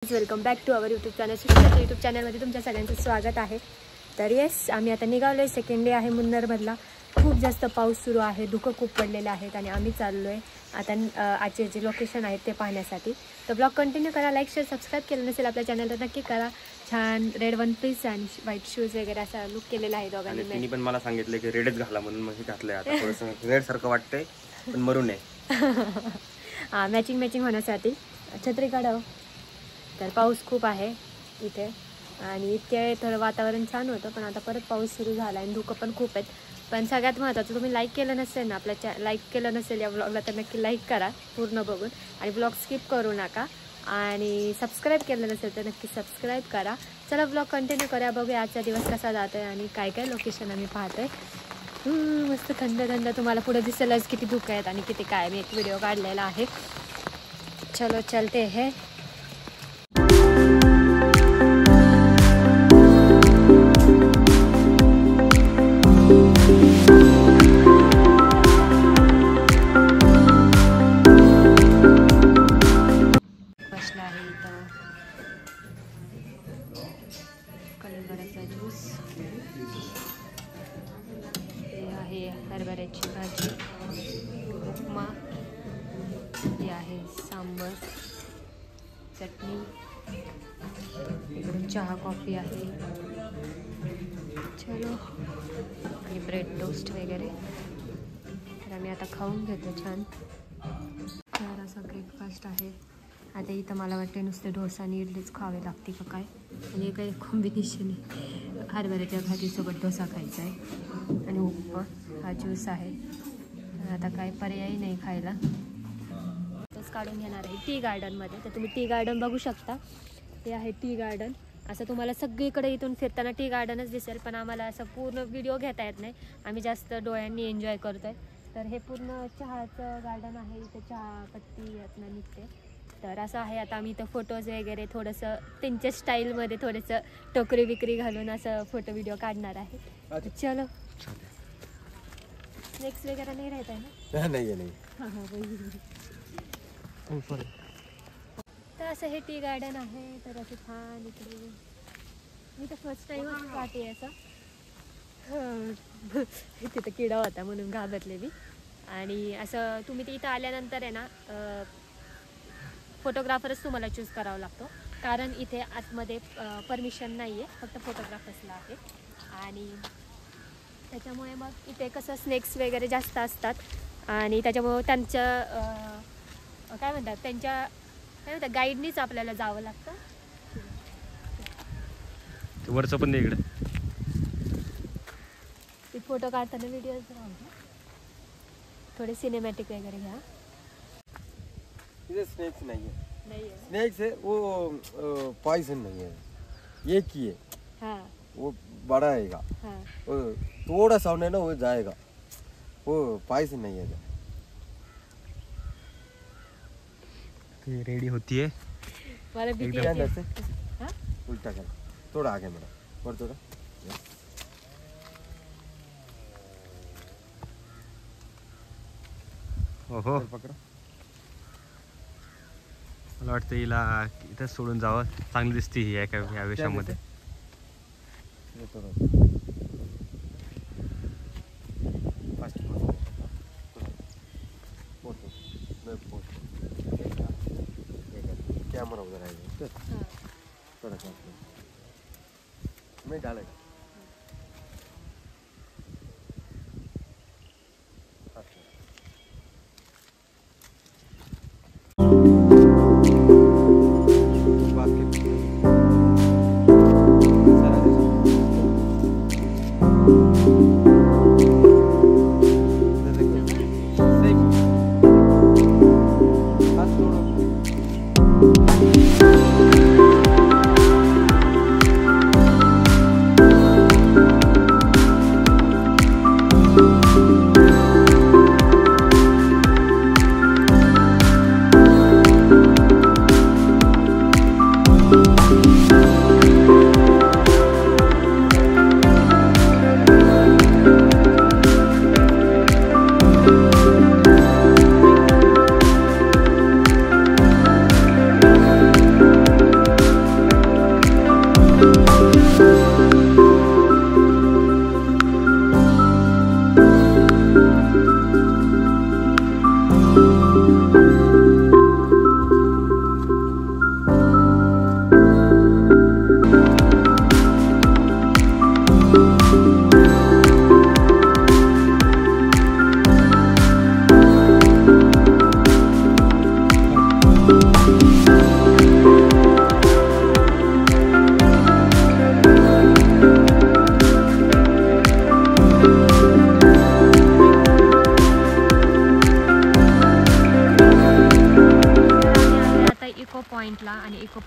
Welcome back to our YouTube channel. Sushant YouTube चॅनलमध्ये तुमच्या सगळ्यांचं स्वागत आहे. तर येस, आम्ही आता निघालो आहे. सेकंड डे आहे मुन्नरमधला. खूप जास्त पाऊस सुरू आहे, धुकं खूप पडलेले आहेत आणि आम्ही चाललो आहे आता आजचे जे लोकेशन आहेत ते पाहण्यासाठी. तर ब्लॉग कंटिन्यू करा. लाईक शेअर सबस्क्राईब केलं नसेल आपल्या चॅनल तर नक्की करा. छान रेड वन पीस आणि व्हाईट शूज वगैरे असा लुक केलेला आहे दोघांनी. त्यांनी पण मला सांगितलं की रेडच घाला म्हणून मग घातलंय. आता थोडंसं रेड सारखं वाटतंय पण मरून आहे. हां, मॅचिंग होण्यासाठी छत्री काढावं. तर पाऊस खूप आहे इथे आणि इतके थोडं वातावरण छान होतं, पण आता परत पाऊस सुरू झाला आणि धुकं पण खूप आहेत. पण सगळ्यात महत्त्वाचं, तुम्ही लाईक केलं नसेल ना आपल्या लाईक केलं नसेल या ब्लॉगला तर नक्की लाईक करा पूर्ण बघून आणि ब्लॉग स्किप करू नका. आणि सबस्क्राईब केलं नसेल तर नक्की सबस्क्राईब करा. चला ब्लॉग कंटिन्यू करा, बघूया आजचा दिवस कसा जातो आहे आणि काय काय लोकेशन आम्ही पाहतोय. मस्त थंड तुम्हाला पुढे दिसेलच किती धुकं आहेत आणि किती काय. मी एक व्हिडिओ काढलेला आहे. चलो चलते है. कलिंगडाचा ज्यूस, हे आहे हरभऱ्याची भाजी, उपमा, हे आहे सांबर, चटणी, इकडून चहा कॉफी आहे. चलो, आणि ब्रेड टोस्ट वगैरे. तर आम्ही आता खाऊन घेतो छान. तर असा ब्रेकफास्ट आहे. आता इथं मला वाटते नुसते डोसा आणि इडलीच खावे लागते का काय. आणि हे काही कॉम्बिनेशन आहे. हरभऱ्याच्या भाजीसोबत डोसा खायचा आहे आणि उपमा, हा ज्यूस आहे. आता काय पर्यायी नाही खायला. तोच काढून घेणार आहे टी गार्डनमध्ये. तर तुम्ही टी गार्डन बघू शकता. ते आहे टी गार्डन. असं तुम्हाला सगळीकडे इथून फिरताना टी गार्डनच दिसेल, पण आम्हाला असं पूर्ण व्हिडिओ घेता येत नाही. आम्ही जास्त डोळ्यांनी एन्जॉय करतो आहे. तर हे पूर्ण चहाचं गार्डन आहे. इथं चहा पत्ती यातनं निघते. तर असं आहे. आता आम्ही इथं फोटोज वगैरे थोडंसं त्यांच्या स्टाईलमध्ये थोडंसं टोकरी विक्री घालून असं फोटो व्हिडिओ काढणार आहे. चलो, नेक्स्ट वगैरे नाही राहत आहे ना? नाही. तर असं हे टी गार्डन आहे. तर असं छान इकडे मी तर फर्स्ट टाईमच पाहते असं. तिथं किडा होता म्हणून घाबरले मी. आणि असं तुम्ही ते इथं आल्यानंतर आहे ना, फोटोग्राफरच तुम्हाला चूज करावा लागतो, कारण इथे आतमध्ये परमिशन नाही आहे, फक्त फोटोग्राफर्सला आहे. आणि त्याच्यामुळे मग इथे कसं स्नेक्स वगैरे जास्त असतात आणि त्याच्यामुळं त्यांच्या काय म्हणतात गाईडनीच आपल्याला जावं लागतं. वरचं पण नाही इकडे. ते फोटो काढताना व्हिडिओज राहून थोडे सिनेमॅटिक वगैरे घ्या. इधर स्नेक्स नहीं है. स्नेक्स है वो पॉइजन नहीं है, एक ही है. हाँ, वो बड़ा आएगा. हाँ. वो थोड़ा साउंड है ना वो जाएगा. वो पॉइजन नहीं है. ये रेडी होती है. मला भीती एकदम वाटते. हाँ? उल्टा कर, थोड़ा आगे मैडम, और थोड़ा. ओहो, पकड़ा. मला वाटतं हिला इथंच सोडून जावं. चांगली दिसते ही या वेशामध्ये. कॅमेरा उधर आएगा. थोड़ा मैं डालेगा.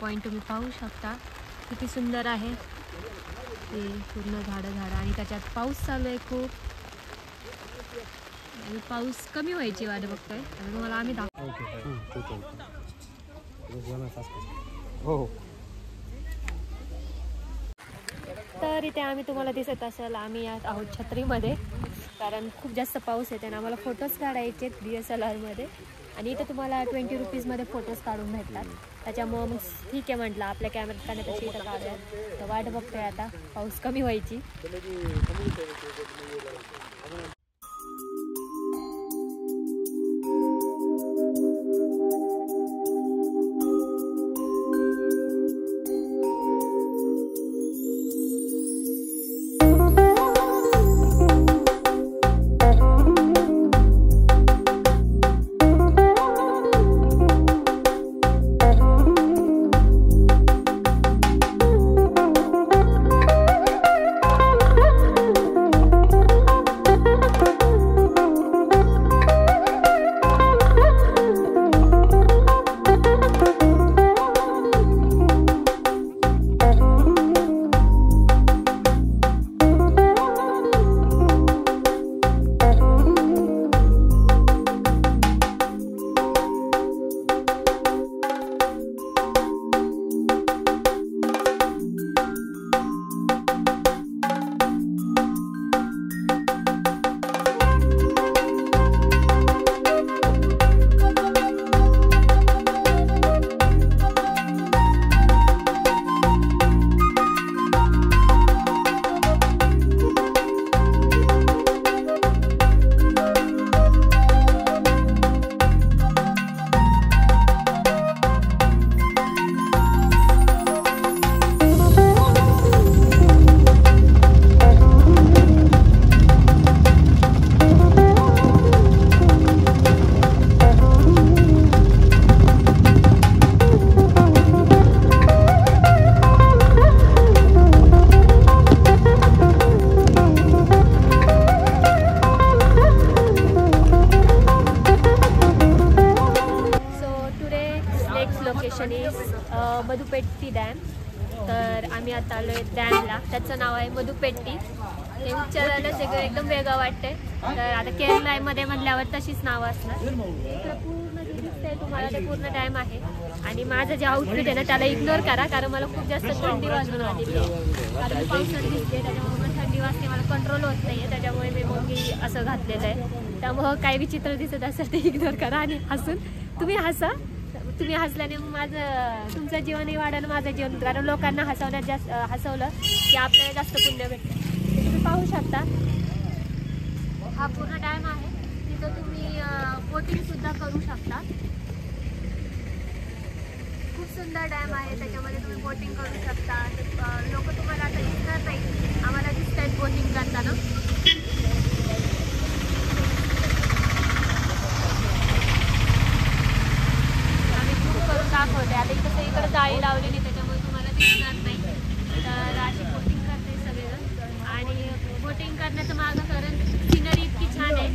पॉईंट तुम्ही पाहू शकता किती सुंदर आहे ते पूर्ण झाडं आणि त्याच्यात पाऊस चालू आहे खूप आणि पाऊस कमी व्हायची वाट बघतोय आता तुम्हाला आम्ही हो. तर इथे आम्ही तुम्हाला दिसत असेल आम्ही आहोत छत्रीमध्ये कारण खूप जास्त पाऊस येते आणि आम्हाला फोटोज काढायचे DSLR मध्ये आणि इथे तुम्हाला 20 रुपीजमध्ये फोटोज काढून भेटतात त्याच्यामुळं मग ठीक आहे म्हटलं आपल्या कॅमेऱ्यात काढण्यापेक्षा इथं काढूया तर वाट बघतोय आता पाऊस कमी व्हायची. मधुपेट्टी डॅम. तर आम्ही आता आलो आहे डॅमला, त्याचं नाव आहे मधुपेट्टी. हे उच्चारायलाच एकदम वेगळं वाटतंय. तर आता केरळमध्ये म्हणल्यावर तशीच नावं असणार. इकडं पूर्ण जे दिसतंय तुम्हाला ते पूर्ण डॅम आहे. आणि माझं जे आउटफिट आहे ना त्याला इग्नोर करा, कारण मला खूप जास्त थंडी वाजून आलेली आहे. कारण मी पावसात दिसते त्याच्यामुळे थंडी वाजते, मला कंट्रोल होत नाही आहे. त्याच्यामुळे मी मोंगी असं घातलेलं आहे. त्यामुळं काही विचित्र दिसत असेल ते इग्नोर करा आणि हसून तुम्ही हसा. तुम्ही हसल्याने माझं तुमचं जीवनही वाढेल, माझं जीवन. कारण लोकांना हसवण्यात जास्त हसवलं की आपल्याला जास्त पुण्य भेटतं. तुम्ही पाहू शकता हा पूर्ण डॅम आहे. तिथं तुम्ही बोटिंगसुद्धा करू शकता. खूप सुंदर डॅम आहे, त्याच्यामध्ये तुम्ही बोटिंग करू शकता. लोक तुम्हाला आता दिसणार नाही, आम्हाला दिसत आहेत बोटिंग करताना. दाखवते आता इथं इकडे जाळी लावलेली, त्याच्यामुळे तुम्हाला दिसणार नाही. तर अशी बोटिंग करते सगळेजण. आणि बोटिंग करण्याचं माझं कारण सिनरी इतकी छान आहे.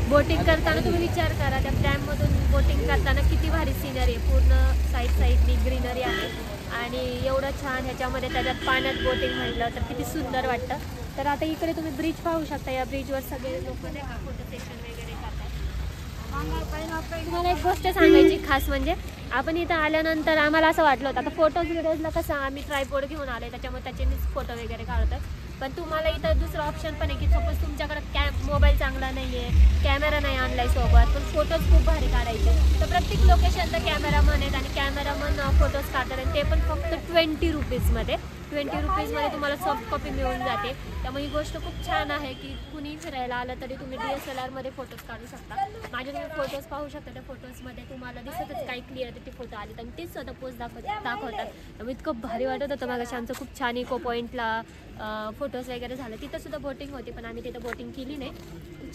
बोटिंग करताना तुम्ही विचार करा, त्या डॅममधून बोटिंग करताना किती भारी सिनरी आहे. पूर्ण साईडनी ग्रीनरी आहे आणि एवढं छान ह्याच्यामध्ये त्याच्यात पाण्यात बोटिंग म्हटलं तर किती सुंदर वाटतं. तर आता इकडे तुम्ही ब्रिज पाहू शकता. या ब्रिजवर सगळे लोक नाही का फोटो सेशन वगैरे करतात. तुम्हाला एक गोष्ट सांगायची खास म्हणजे, आपण इथं आल्यानंतर आम्हाला असं वाटलं होतं आता फोटोज व्हिडिओजला कसं आम्ही ट्रायपॉड घेऊन आलो, त्याच्यामुळे त्याच्यानेच फोटो वगैरे काढतोय. पण तुम्हाला इथं दुसरं ऑप्शन पण आहे की सपोज तुमच्याकडे मोबाईल चांगला नाही आहे, कॅमेरा नाही आणलाय सोबत, पण फोटोज खूप भारी काढायचे, तर प्रत्येक लोकेशनचा कॅमेरामन आहेत आणि कॅमेरामन फोटोज काढतात. आणि ते पण फक्त 20 रुपीजमध्ये. 20 रुपीजमध्ये तुम्हाला सॉफ्ट कॉपी मिळून जाते. त्यामुळे ही गोष्ट खूप छान आहे की कुणी फिरायला आलं तरी तुम्ही DSLRमध्ये फोटोज काढू शकता. माझे तुम्ही फोटोज पाहू शकता. त्या फोटोजमध्ये तुम्हाला दिसतच काही क्लिअरिटी फोटो आले आणि तेच स्वतः पोस्ट दाखवतात. त्यामुळे इतकं भारी वाटत होतं. माझ्या आमचं खूप छान इको पॉईंटला फोटोज वगैरे झालं. तिथं सुद्धा बोटिंग होती, पण आम्ही तिथं बोटिंग केली नाही.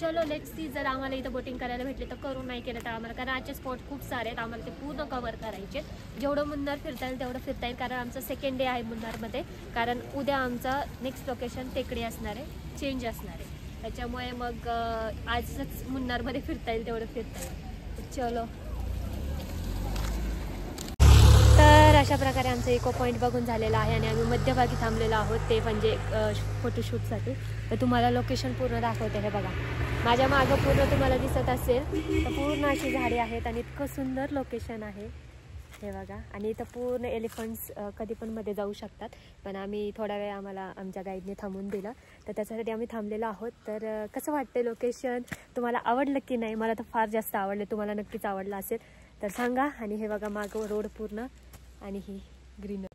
चलो लेट्स सी, जर आम्हाला इथं बोटिंग करायला भेटले तर करू, नाही केलं तर आम्हाला, कारण आजचे स्पॉट खूप सारे आहेत, आम्हाला ते पूर्ण कव्हर करायचे. जेवढं मुन्नार फिरता येईल तेवढं फिरता येईल, कारण आमचं सेकंड डे आहे मुन्नारमध्ये. कारण उद्या आमचा नेक्स्ट लोकेशन टेकडी असणार आहे, चेंज असणार आहे. त्याच्यामुळे मग आजच मुन्नारमध्ये फिरता येईल तेवढं फिरता येईल. चलो आमचं इको पॉईंट बघून झालेला आहे आणि आम्ही मध्यभागी थांबलेलो आहोत ते म्हणजे फोटोशूटसाठी. तर तुम्हाला लोकेशन पूर्ण दाखवते. हे बघा माझ्या मागं पूर्ण तुम्हाला दिसत असेल तर पूर्ण अशी झाडे आहेत आणि इतकं सुंदर लोकेशन आहे हे बघा. आणि इथं पूर्ण एलिफंट्स कधी पण मध्ये जाऊ शकतात, पण आम्ही थोडा वेळ आम्हाला आमच्या गाईडने थांबून दिलं तर त्याच्यासाठी आम्ही थांबलेलो आहोत. तर कसं वाटतं लोकेशन, तुम्हाला आवडलं की नाही? मला तर फार जास्त आवडलं, तुम्हाला नक्कीच आवडलं असेल तर सांगा. आणि हे बघा मागं रोड पूर्ण आणि ही ग्रीनरी.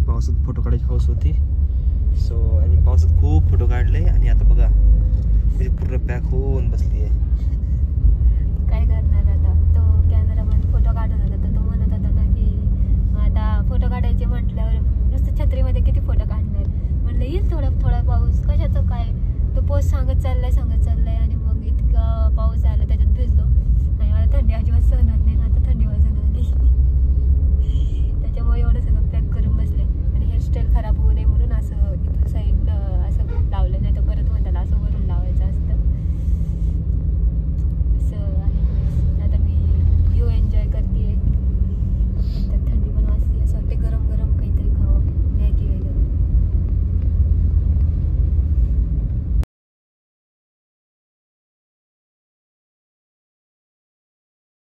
पावसात फोटो काढायची हौस होती आणि पावसात खूप फोटो काढले आणि आता बघा पूर्ण पॅक होऊन बसली आहे. काय करणार आता?